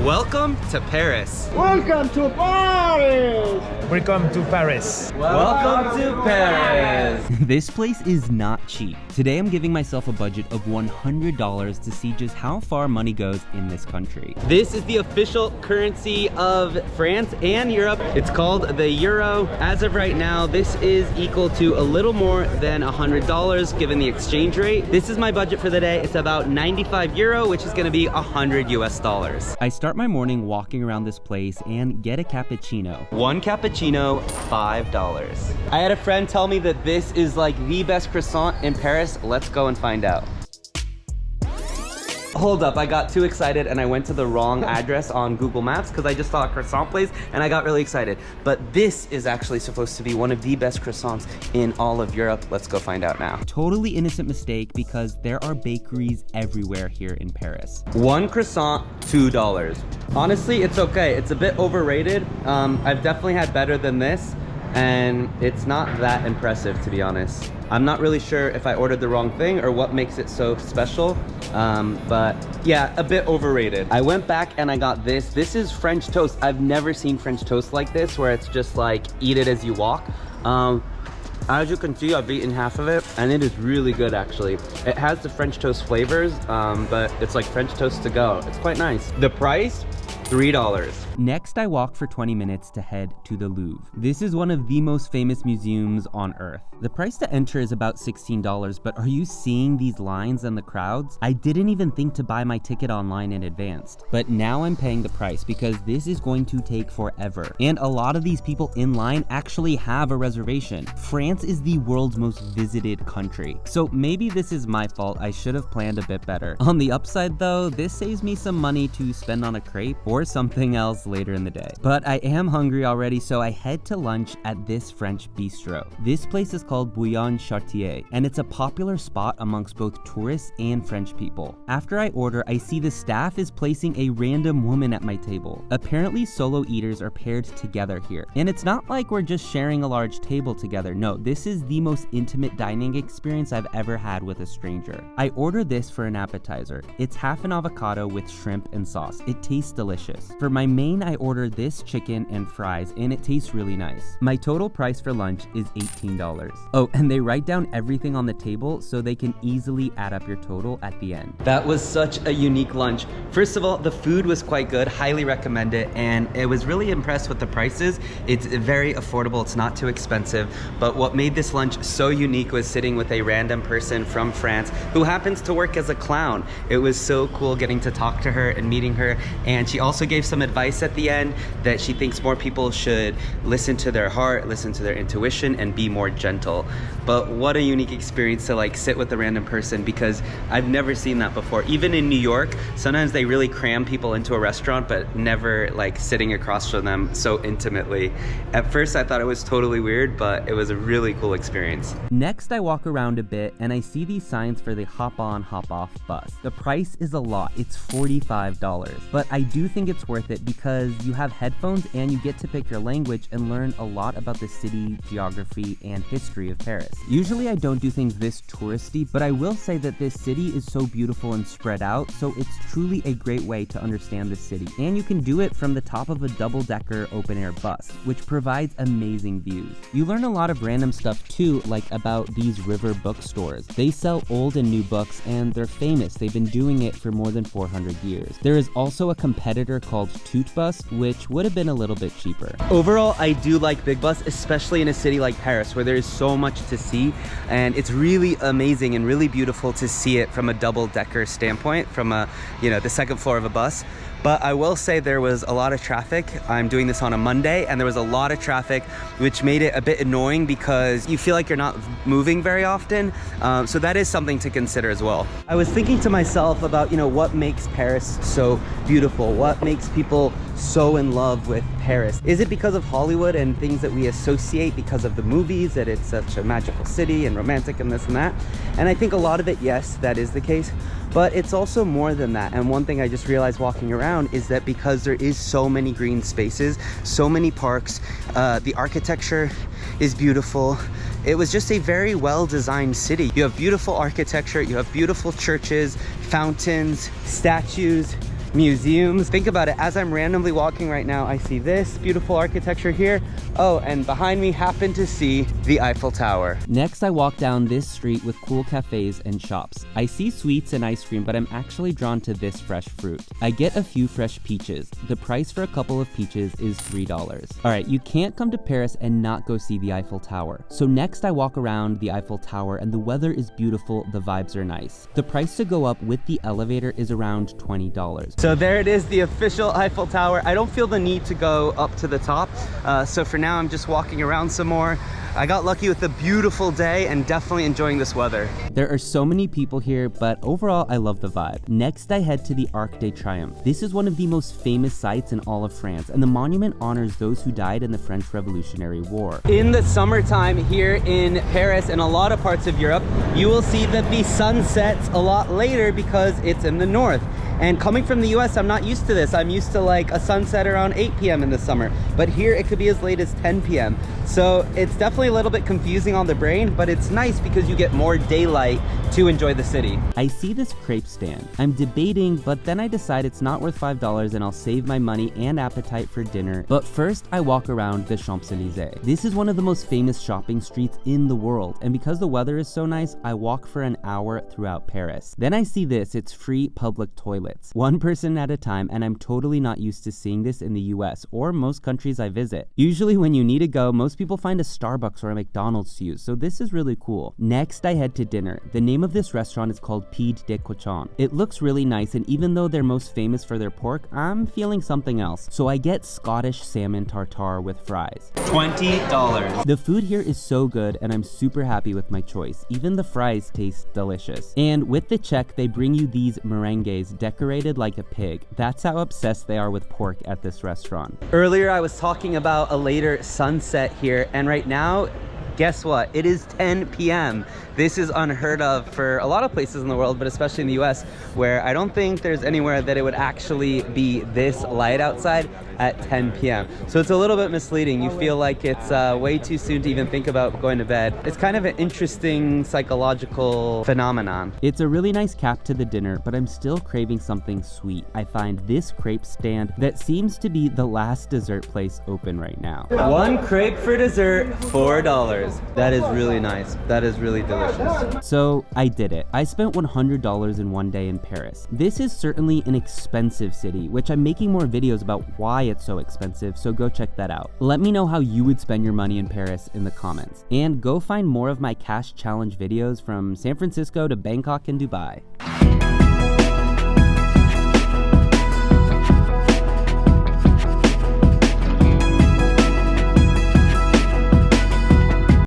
Welcome to Paris. Welcome to Paris! Welcome to Paris. Welcome to Paris. This place is not cheap. Today I'm giving myself a budget of $100 to see just how far money goes in this country. This is the official currency of France and Europe. It's called the euro. As of right now, this is equal to a little more than $100 given the exchange rate. This is my budget for the day. It's about 95 euro, which is gonna be 100 US dollars. I start my morning walking around this place and get a cappuccino. One cappuccino, $5. I had a friend tell me that this is like the best croissant in Paris. Let's go and find out. Hold up, I got too excited and I went to the wrong address on Google Maps because I just saw a croissant place and I got really excited. But this is actually supposed to be one of the best croissants in all of Europe. Let's go find out now. Totally innocent mistake because there are bakeries everywhere here in Paris. One croissant, $2. Honestly, it's okay. It's a bit overrated. I've definitely had better than this and it's not that impressive, to be honest. I'm not really sure if I ordered the wrong thing or what makes it so special, but yeah, a bit overrated. I went back and I got this. This is French toast. I've never seen French toast like this, where it's just like, eat it as you walk. As you can see, I've eaten half of it, and it is really good, actually. It has the French toast flavors, but it's like French toast to go. It's quite nice. The price, $3. Next, I walk for 20 minutes to head to the Louvre. This is one of the most famous museums on Earth. The price to enter is about $16, but are you seeing these lines and the crowds? I didn't even think to buy my ticket online in advance, but now I'm paying the price because this is going to take forever. And a lot of these people in line actually have a reservation. France is the world's most visited country, so maybe this is my fault. I should have planned a bit better. On the upside though, this saves me some money to spend on a crepe or something else later in the day. But I am hungry already, so I head to lunch at this French bistro. This place is called Bouillon Chartier, and it's a popular spot amongst both tourists and French people. After I order, I see the staff is placing a random woman at my table. Apparently solo eaters are paired together here. And it's not like we're just sharing a large table together. No, this is the most intimate dining experience I've ever had with a stranger. I order this for an appetizer. It's half an avocado with shrimp and sauce. It tastes delicious. For my main, I ordered this chicken and fries, and it tastes really nice. My total price for lunch is $18. Oh, and they write down everything on the table so they can easily add up your total at the end. That was such a unique lunch. First of all, the food was quite good, highly recommend it, and I was really impressed with the prices. It's very affordable, it's not too expensive, but what made this lunch so unique was sitting with a random person from France who happens to work as a clown. It was so cool getting to talk to her and meeting her, and she also gave some advice at the end that she thinks more people should listen to their heart, listen to their intuition, and be more gentle. But what a unique experience to like sit with a random person, because I've never seen that before. Even in New York, sometimes they really cram people into a restaurant, but never like sitting across from them so intimately. At first I thought it was totally weird, but it was a really cool experience. Next, I walk around a bit and I see these signs for the hop on, hop off bus. The price is a lot, it's $45, but I do think it's worth it because you have headphones and you get to pick your language and learn a lot about the city, geography, and history of Paris. Usually I don't do things this touristy, but I will say that this city is so beautiful and spread out, so it's truly a great way to understand the city. And you can do it from the top of a double-decker open-air bus, which provides amazing views. You learn a lot of random stuff too, like about these river bookstores. They sell old and new books, and they're famous. They've been doing it for more than 400 years. There is also a competitor called Tootbus, which would have been a little bit cheaper. Overall, I do like Big Bus, especially in a city like Paris where there is so much to see, and it's really amazing and really beautiful to see it from a double-decker standpoint, from the second floor of a bus. But I will say there was a lot of traffic. I'm doing this on a Monday, and there was a lot of traffic, which made it a bit annoying because you feel like you're not moving very often. So that is something to consider as well. I was thinking to myself about, what makes Paris so beautiful? What makes people so in love with Paris? Is it because of Hollywood and things that we associate because of the movies, that it's such a magical city and romantic and this and that? And I think a lot of it, yes, that is the case. But it's also more than that. And one thing I just realized walking around is that because there is so many green spaces, so many parks, the architecture is beautiful. It was just a very well-designed city. You have beautiful architecture, you have beautiful churches, fountains, statues, museums. Think about it, as I'm randomly walking right now, I see this beautiful architecture here. Oh, and behind me happen to see the Eiffel Tower. Next, I walk down this street with cool cafes and shops. I see sweets and ice cream, but I'm actually drawn to this fresh fruit. I get a few fresh peaches. The price for a couple of peaches is $3. Alright, you can't come to Paris and not go see the Eiffel Tower. So next I walk around the Eiffel Tower and the weather is beautiful, the vibes are nice. The price to go up with the elevator is around $20. So there it is, the official Eiffel Tower. I don't feel the need to go up to the top. So for now I'm just walking around some more. I got lucky with a beautiful day and definitely enjoying this weather. There are so many people here, but overall I love the vibe. Next I head to the Arc de Triomphe. This is one of the most famous sites in all of France, and the monument honors those who died in the French Revolutionary War. In the summertime here in Paris and a lot of parts of Europe, you will see that the sun sets a lot later because it's in the north. And coming from the US, I'm not used to this. I'm used to like a sunset around 8 p.m. in the summer, but here it could be as late as 10 p.m. So it's definitely a little bit confusing on the brain, but it's nice because you get more daylight to enjoy the city. I see this crepe stand. I'm debating, but then I decide it's not worth $5 and I'll save my money and appetite for dinner. But first, I walk around the Champs-Élysées. This is one of the most famous shopping streets in the world, and because the weather is so nice, I walk for an hour throughout Paris. Then I see this, it's free public toilets. One person at a time, and I'm totally not used to seeing this in the US or most countries I visit. Usually when you need to go, most people find a Starbucks or a McDonald's to use, so this is really cool. Next, I head to dinner. The name of this restaurant is called Pied de Cochon. It looks really nice, and even though they're most famous for their pork, I'm feeling something else. So I get Scottish salmon tartare with fries. $20. The food here is so good, and I'm super happy with my choice. Even the fries taste delicious. And with the check, they bring you these merengues decorated like a pig. That's how obsessed they are with pork at this restaurant. Earlier I was talking about a later sunset here, and right now, guess what? It is 10 p.m. This is unheard of for a lot of places in the world, but especially in the US, where I don't think there's anywhere that it would actually be this light outside at 10 p.m. So it's a little bit misleading. You feel like it's way too soon to even think about going to bed. It's kind of an interesting psychological phenomenon. It's a really nice cap to the dinner, but I'm still craving something sweet. I find this crepe stand that seems to be the last dessert place open right now. One crepe for dessert, $4. That is really nice. That is really delicious. So I did it. I spent $100 in one day in Paris. This is certainly an expensive city, which I'm making more videos about why it's so expensive, so go check that out. Let me know how you would spend your money in Paris in the comments. And go find more of my cash challenge videos from San Francisco to Bangkok and Dubai.